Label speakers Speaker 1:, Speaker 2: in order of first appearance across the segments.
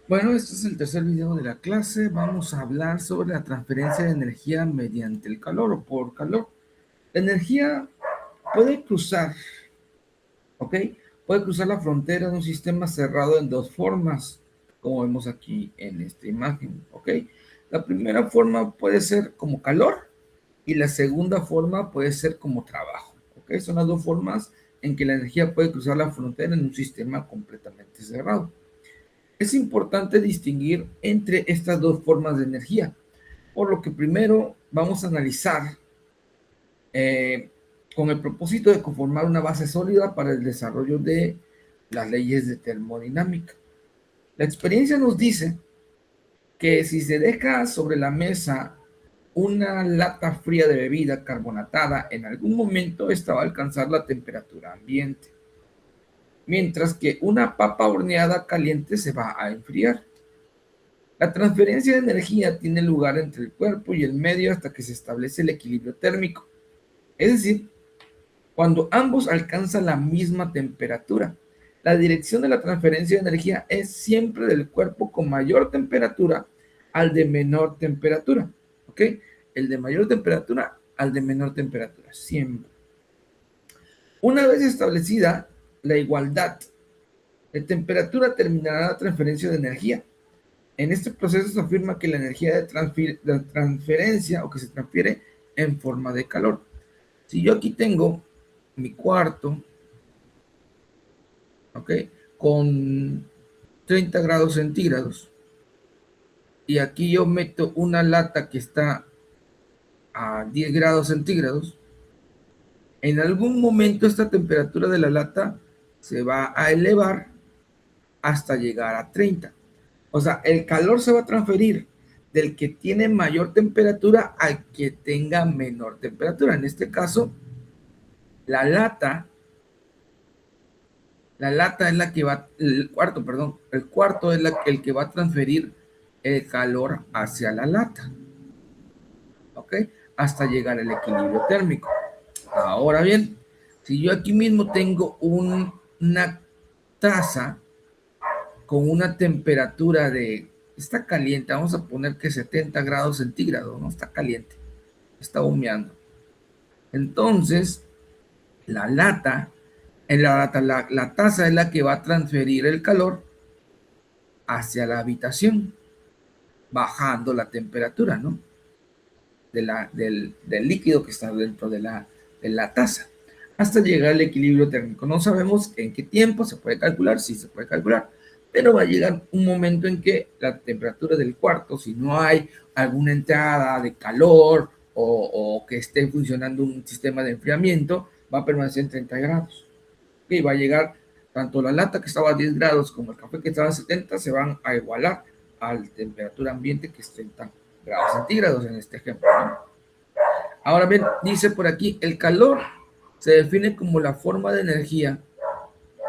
Speaker 1: Bueno, este es el tercer video de la clase. Vamos a hablar sobre la transferencia de energía mediante el calor o por calor. La energía puede cruzar, ¿ok? Puede cruzar la frontera de un sistema cerrado en dos formas, como vemos aquí en esta imagen, ¿ok? La primera forma puede ser como calor y la segunda forma puede ser como trabajo, ¿ok? Son las dos formas en que la energía puede cruzar la frontera en un sistema completamente cerrado. Es importante distinguir entre estas dos formas de energía, por lo que primero vamos a analizar eh, con el propósito de conformar una base sólida para el desarrollo de las leyes de termodinámica. La experiencia nos dice que si se deja sobre la mesa una lata fría de bebida carbonatada, en algún momento esta va a alcanzar la temperatura ambiente, mientras que una papa horneada caliente se va a enfriar. La transferencia de energía tiene lugar entre el cuerpo y el medio hasta que se establece el equilibrio térmico, es decir, cuando ambos alcanzan la misma temperatura. La dirección de la transferencia de energía es siempre del cuerpo con mayor temperatura al de menor temperatura, ¿ok? El de mayor temperatura al de menor temperatura, siempre. Una vez establecida la igualdad de temperatura, terminará la transferencia de energía. En este proceso se afirma que la energía de transferencia o que se transfiere en forma de calor. Si yo aquí tengo mi cuarto, ¿ok? Con 30 grados centígrados y aquí yo meto una lata que está a 10 grados centígrados, en algún momento esta temperatura de la lata se va a elevar hasta llegar a 30. O sea, el calor se va a transferir del que tiene mayor temperatura al que tenga menor temperatura. En este caso, la lata, la lata es la que va, el cuarto, perdón, el cuarto es el que va a transferir el calor hacia la lata, ¿ok? Hasta llegar al equilibrio térmico. Ahora bien, si yo aquí mismo tengo una taza con una temperatura de, está caliente, vamos a poner que 70 grados centígrados, no está caliente, está humeando. Entonces, la lata, la taza es la que va a transferir el calor hacia la habitación, bajando la temperatura, ¿no? Del líquido que está dentro de la taza, hasta llegar al equilibrio térmico. No sabemos en qué tiempo se puede calcular, sí se puede calcular, pero va a llegar un momento en que la temperatura del cuarto, si no hay alguna entrada de calor o que esté funcionando un sistema de enfriamiento, va a permanecer en 30 grados. Y va a llegar tanto la lata que estaba a 10 grados como el café que estaba a 70 se van a igualar a la temperatura ambiente que es 30 grados centígrados en este ejemplo, ¿no? Ahora bien, dice por aquí, el calor se define como la forma de energía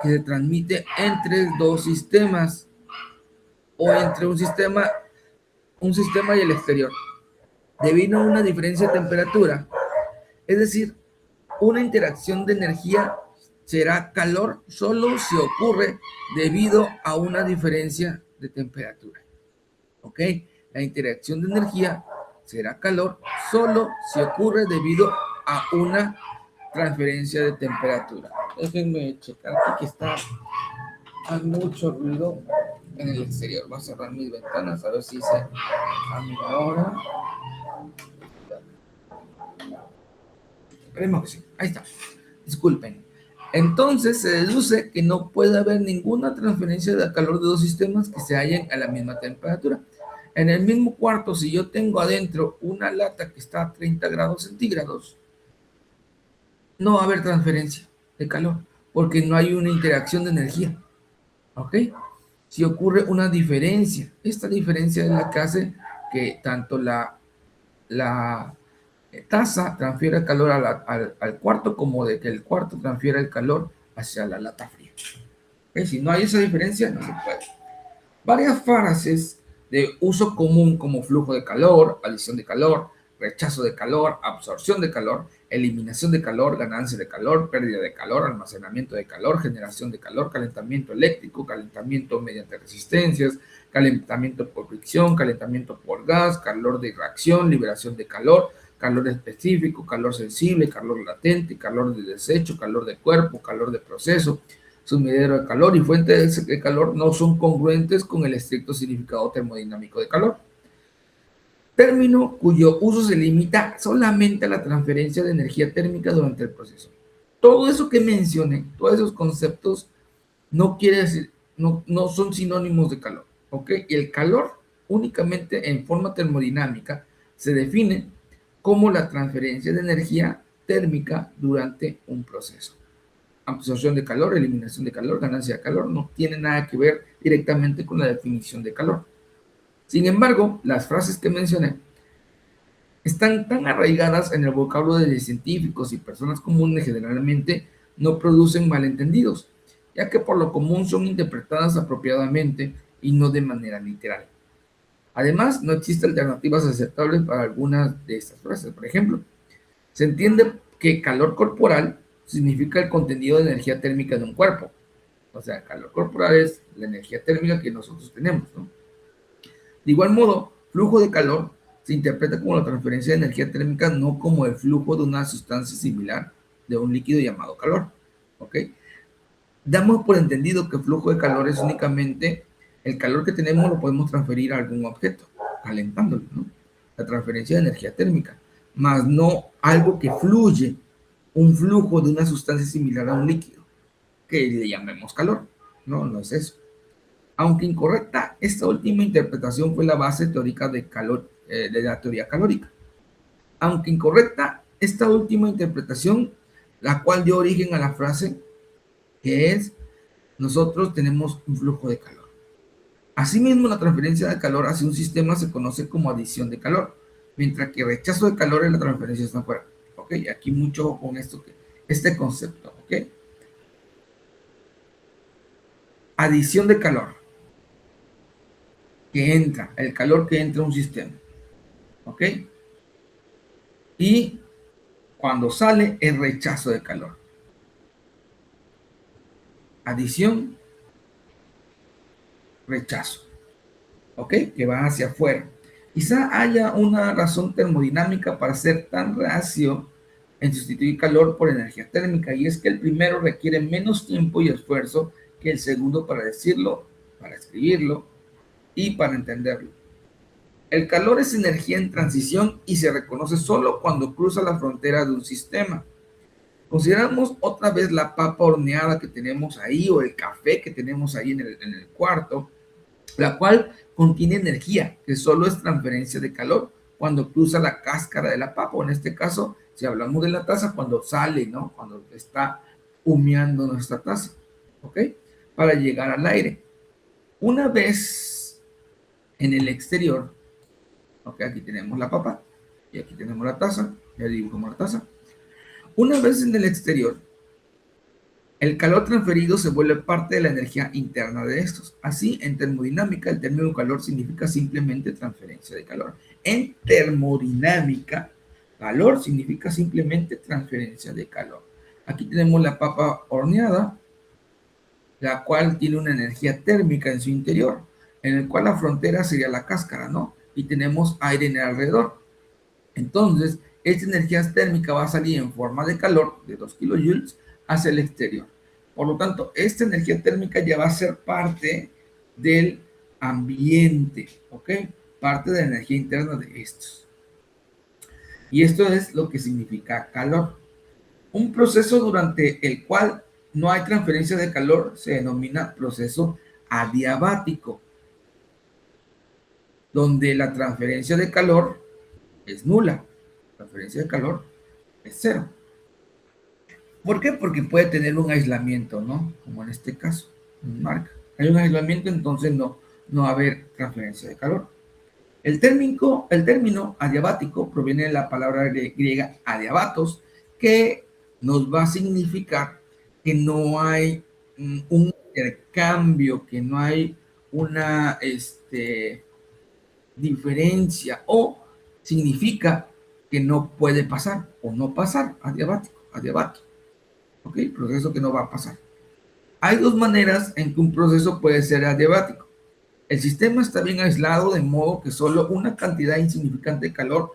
Speaker 1: que se transmite entre dos sistemas o entre un sistema y el exterior, debido a una diferencia de temperatura. Es decir, una interacción de energía será calor solo si ocurre debido a una diferencia de temperatura. ¿Ok? La interacción de energía será calor solo si ocurre debido a una transferencia de temperatura. Déjenme checar aquí que está hay mucho ruido en el exterior. Voy a cerrar mis ventanas a ver si se cambia ahora. Esperemos que sí. Ahí está. Disculpen. Entonces se deduce que no puede haber ninguna transferencia de calor de dos sistemas que se hallen a la misma temperatura. En el mismo cuarto, si yo tengo adentro una lata que está a 30 grados centígrados, no va a haber transferencia de calor porque no hay una interacción de energía. ¿Ok? Si ocurre una diferencia, esta diferencia es la que hace que tanto la taza transfiere calor al cuarto como de que el cuarto transfiera el calor hacia la lata fría. ¿Ok? Si no hay esa diferencia, no se puede. Varias frases de uso común como flujo de calor, adición de calor, rechazo de calor, absorción de calor, eliminación de calor, ganancia de calor, pérdida de calor, almacenamiento de calor, generación de calor, calentamiento eléctrico, calentamiento mediante resistencias, calentamiento por fricción, calentamiento por gas, calor de reacción, liberación de calor, calor específico, calor sensible, calor latente, calor de desecho, calor de cuerpo, calor de proceso, sumidero de calor y fuente de calor no son congruentes con el estricto significado termodinámico de calor. Término cuyo uso se limita solamente a la transferencia de energía térmica durante el proceso. Todo eso que mencioné, todos esos conceptos, no quiere decir, no son sinónimos de calor, ¿ok? Y el calor únicamente en forma termodinámica se define como la transferencia de energía térmica durante un proceso. Absorción de calor, eliminación de calor, ganancia de calor, no tiene nada que ver directamente con la definición de calor. Sin embargo, las frases que mencioné están tan arraigadas en el vocablo de científicos y personas comunes generalmente no producen malentendidos, ya que por lo común son interpretadas apropiadamente y no de manera literal. Además, no existen alternativas aceptables para algunas de estas frases. Por ejemplo, se entiende que calor corporal significa el contenido de energía térmica de un cuerpo. O sea, calor corporal es la energía térmica que nosotros tenemos, ¿no? De igual modo, flujo de calor se interpreta como la transferencia de energía térmica, no como el flujo de una sustancia similar de un líquido llamado calor. ¿Ok? Damos por entendido que el flujo de calor es únicamente el calor que tenemos lo podemos transferir a algún objeto, calentándolo, ¿no? La transferencia de energía térmica, más no algo que fluye, un flujo de una sustancia similar a un líquido, que le llamemos calor. No, no es eso. Aunque incorrecta, esta última interpretación fue la base teórica de la teoría calórica. Aunque incorrecta, esta última interpretación, la cual dio origen a la frase que es, nosotros tenemos un flujo de calor. Asimismo, la transferencia de calor hacia un sistema se conoce como adición de calor, mientras que rechazo de calor es la transferencia hacia afuera. ¿Ok? Aquí mucho con este concepto. ¿Ok? Adición de calor. Que entra, el calor que entra a un sistema. ¿Ok? Y cuando sale, el rechazo de calor. Adición, rechazo. ¿Ok? Que va hacia afuera. Quizá haya una razón termodinámica para ser tan reacio en sustituir calor por energía térmica, y es que el primero requiere menos tiempo y esfuerzo que el segundo para decirlo, para escribirlo y para entenderlo. El calor es energía en transición y se reconoce solo cuando cruza la frontera de un sistema. Consideramos otra vez la papa horneada que tenemos ahí o el café que tenemos ahí en el cuarto, la cual contiene energía, que solo es transferencia de calor cuando cruza la cáscara de la papa, o en este caso, si hablamos de la taza, cuando sale, ¿no? Cuando está humeando nuestra taza, ¿ok? Para llegar al aire. Una vez en el exterior, ¿ok? Aquí tenemos la papa y aquí tenemos la taza, ya dibujamos la taza. Una vez en el exterior, el calor transferido se vuelve parte de la energía interna de estos. Así, en termodinámica, el término calor significa simplemente transferencia de calor. En termodinámica, calor significa simplemente transferencia de calor. Aquí tenemos la papa horneada, la cual tiene una energía térmica en su interior, en el cual la frontera sería la cáscara, ¿no? Y tenemos aire en el alrededor. Entonces, esta energía térmica va a salir en forma de calor de 2 kilojoules hacia el exterior. Por lo tanto, esta energía térmica ya va a ser parte del ambiente, ¿ok? Parte de la energía interna de estos. Y esto es lo que significa calor. Un proceso durante el cual no hay transferencia de calor se denomina proceso adiabático, donde la transferencia de calor es nula. La transferencia de calor es cero. ¿Por qué? Porque puede tener un aislamiento, ¿no? Como en este caso, en marca. Hay un aislamiento, entonces no va a haber transferencia de calor. El término adiabático proviene de la palabra griega adiabatos, que nos va a significar que no hay un intercambio, que no hay una diferencia, o significa que no puede pasar o no pasar, adiabático, ¿ok? Proceso que no va a pasar. Hay dos maneras en que un proceso puede ser adiabático. El sistema está bien aislado de modo que solo una cantidad insignificante de calor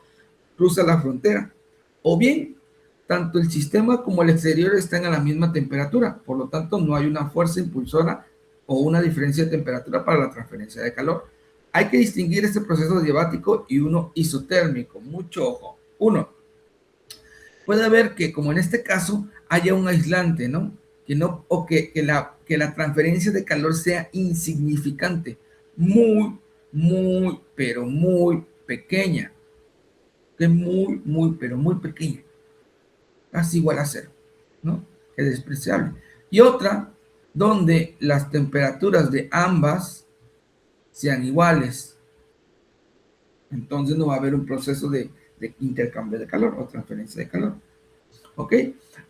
Speaker 1: cruza la frontera. O bien, tanto el sistema como el exterior están a la misma temperatura, por lo tanto no hay una fuerza impulsora o una diferencia de temperatura para la transferencia de calor. Hay que distinguir este proceso adiabático y uno isotérmico. Mucho ojo. Uno, puede haber que, como en este caso, haya un aislante, ¿no? Que la transferencia de calor sea insignificante, pero muy pequeña, que es pero muy pequeña, casi igual a cero, ¿no? Es despreciable. Y otra, donde las temperaturas de ambas sean iguales. Entonces no va a haber un proceso de intercambio de calor o transferencia de calor. ¿Ok?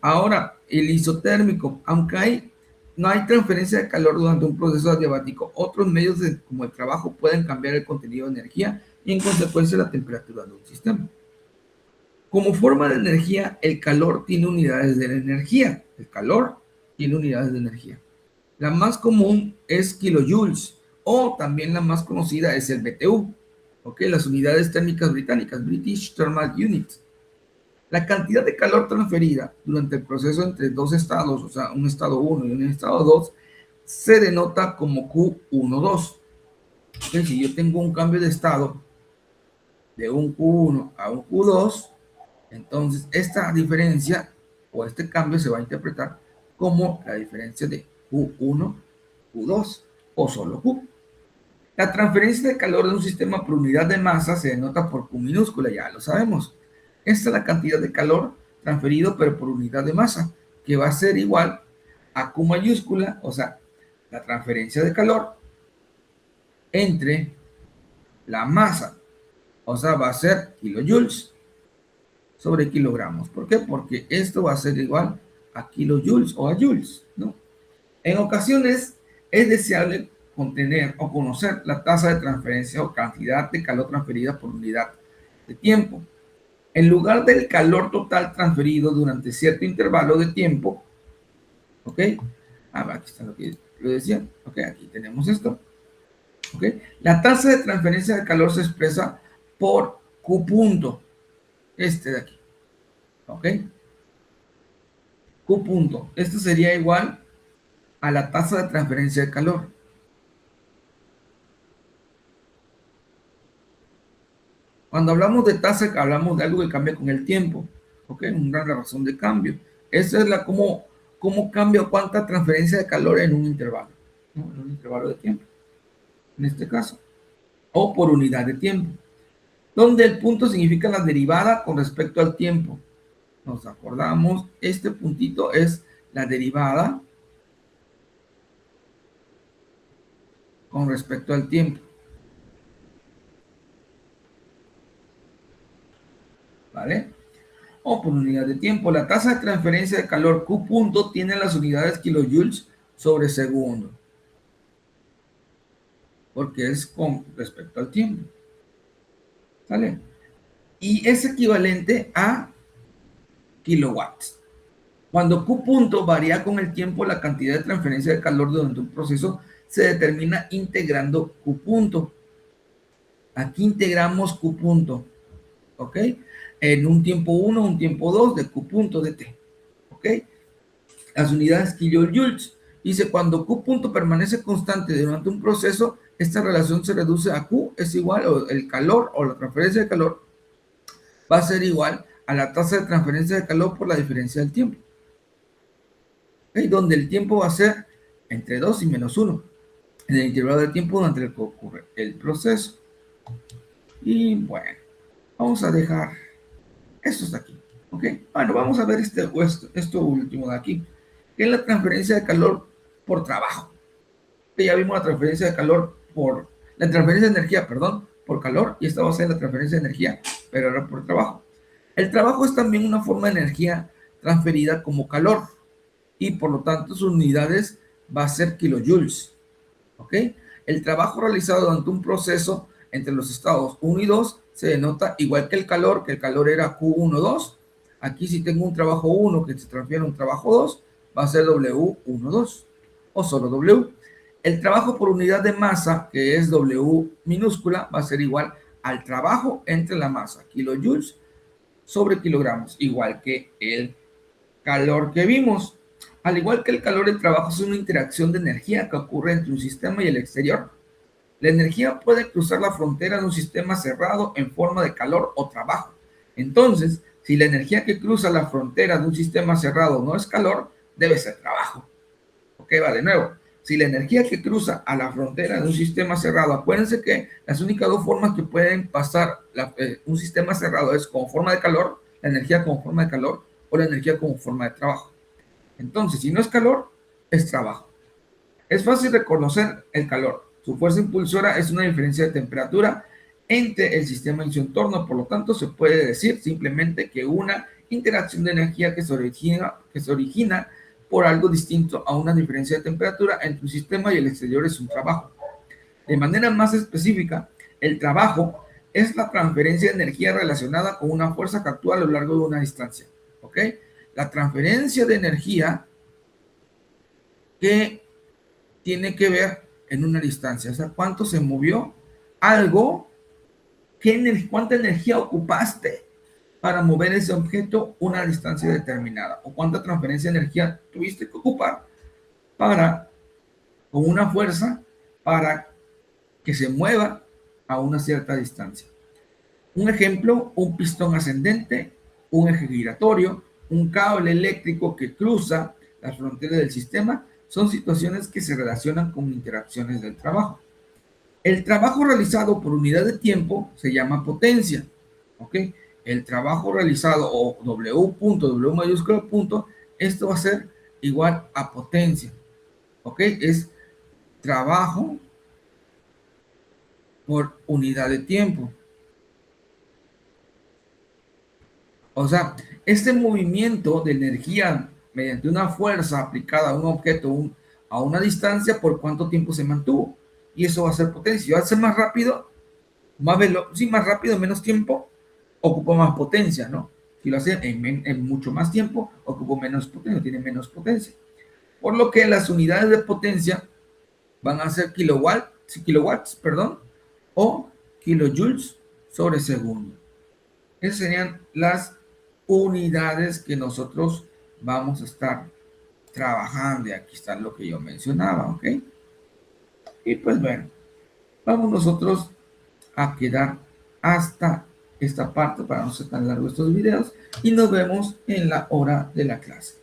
Speaker 1: Ahora, el isotérmico, aunque no hay transferencia de calor durante un proceso adiabático, otros medios como el trabajo pueden cambiar el contenido de energía y en consecuencia la temperatura de un sistema. Como forma de energía, el calor tiene unidades de energía. El calor tiene unidades de energía. La más común es kilojoules o también la más conocida es el BTU. ¿Ok? Las unidades térmicas británicas, British Thermal Units. La cantidad de calor transferida durante el proceso entre dos estados, o sea, un estado 1 y un estado 2, se denota como Q12. ¿Okay? Si yo tengo un cambio de estado de un Q1 a un Q2, entonces esta diferencia o este cambio se va a interpretar como la diferencia de Q1, Q2 o solo Q. La transferencia de calor de un sistema por unidad de masa se denota por Q minúscula, ya lo sabemos. Esta es la cantidad de calor transferido, pero por unidad de masa, que va a ser igual a Q mayúscula, o sea, la transferencia de calor entre la masa, o sea, va a ser kilojoules sobre kilogramos. ¿Por qué? Porque esto va a ser igual a kilojoules o a joules, ¿no? En ocasiones es deseable contener o conocer la tasa de transferencia o cantidad de calor transferida por unidad de tiempo. En lugar del calor total transferido durante cierto intervalo de tiempo, ¿ok? Aquí está lo que lo decía, ¿ok? Aquí tenemos esto, ¿ok? La tasa de transferencia de calor se expresa por Q punto, este de aquí, ¿ok? Q punto, esto sería igual a la tasa de transferencia de calor. Cuando hablamos de tasa, hablamos de algo que cambia con el tiempo, ¿ok? Una razón de cambio. Esa es cómo cambia o cuánta transferencia de calor en un intervalo, ¿no? En un intervalo de tiempo, en este caso, o por unidad de tiempo, donde el punto significa la derivada con respecto al tiempo. Nos acordamos, este puntito es la derivada con respecto al tiempo. ¿Vale? O por unidad de tiempo. La tasa de transferencia de calor Q punto tiene las unidades kilojoules sobre segundo, porque es con respecto al tiempo. ¿Sale? Y es equivalente a kilowatts. Cuando Q punto varía con el tiempo, la cantidad de transferencia de calor durante un proceso se determina integrando Q punto. Aquí integramos Q punto, ¿ok? En un tiempo 1, un tiempo 2 de Q punto de T, ¿ok? Las unidades kilojoules. Dice, cuando Q punto permanece constante durante un proceso, esta relación se reduce a Q es igual, o el calor o la transferencia de calor va a ser igual a la tasa de transferencia de calor por la diferencia del tiempo. ¿Okay? Donde el tiempo va a ser entre 2 y menos 1, en el intervalo de tiempo durante el que ocurre el proceso. Y bueno, vamos a dejar esto hasta aquí. ¿Ok? Bueno, vamos a ver esto último de aquí, que es la transferencia de calor por trabajo. Que ya vimos la transferencia de calor la transferencia de energía, perdón, por calor, y esta va a ser la transferencia de energía, pero ahora por trabajo. El trabajo es también una forma de energía transferida como calor, y por lo tanto sus unidades va a ser kilojoules. ¿Ok? El trabajo realizado durante un proceso entre los estados 1 y 2 se denota igual que el calor era Q12. Aquí si tengo un trabajo 1 que se transfiere a un trabajo 2, va a ser W12 o solo W. El trabajo por unidad de masa, que es W minúscula, va a ser igual al trabajo entre la masa, kilojoules sobre kilogramos, igual que el calor que vimos. Al igual que el calor, el trabajo es una interacción de energía que ocurre entre un sistema y el exterior. La energía puede cruzar la frontera de un sistema cerrado en forma de calor o trabajo. Entonces, si la energía que cruza la frontera de un sistema cerrado no es calor, debe ser trabajo. Ok, va de nuevo. Si la energía que cruza a la frontera de un sistema cerrado, acuérdense que las únicas dos formas que pueden pasar un sistema cerrado es como forma de calor, la energía como forma de calor, o la energía como forma de trabajo. Entonces, si no es calor, es trabajo. Es fácil reconocer el calor. Su fuerza impulsora es una diferencia de temperatura entre el sistema y su entorno. Por lo tanto, se puede decir simplemente que una interacción de energía que se origina por algo distinto a una diferencia de temperatura entre un sistema y el exterior es un trabajo. De manera más específica, el trabajo es la transferencia de energía relacionada con una fuerza que actúa a lo largo de una distancia. ¿Ok? La transferencia de energía que tiene que ver en una distancia, o sea, cuánto se movió algo, cuánta energía ocupaste para mover ese objeto una distancia determinada, o cuánta transferencia de energía tuviste que ocupar para, con una fuerza, para que se mueva a una cierta distancia. Un ejemplo, un pistón ascendente, un eje giratorio, un cable eléctrico que cruza las fronteras del sistema, son situaciones que se relacionan con interacciones del trabajo. El trabajo realizado por unidad de tiempo se llama potencia. ¿Ok? El trabajo realizado, o W mayúscula punto, esto va a ser igual a potencia. ¿Ok? Es trabajo por unidad de tiempo. O sea, este movimiento de energía mediante una fuerza aplicada a un objeto a una distancia, ¿por cuánto tiempo se mantuvo? Y eso va a ser potencia. Va a ser más rápido, más rápido, menos tiempo, ocupa más potencia, ¿no? Si lo hace en mucho más tiempo, ocupa menos potencia, tiene menos potencia. Por lo que las unidades de potencia van a ser kilowatts, perdón, o kilojoules sobre segundo. Esas serían las unidades que nosotros vamos a estar trabajando. Y aquí está lo que yo mencionaba, ¿ok? Y pues bueno, vamos nosotros a quedar hasta esta parte para no ser tan largo estos videos y nos vemos en la hora de la clase.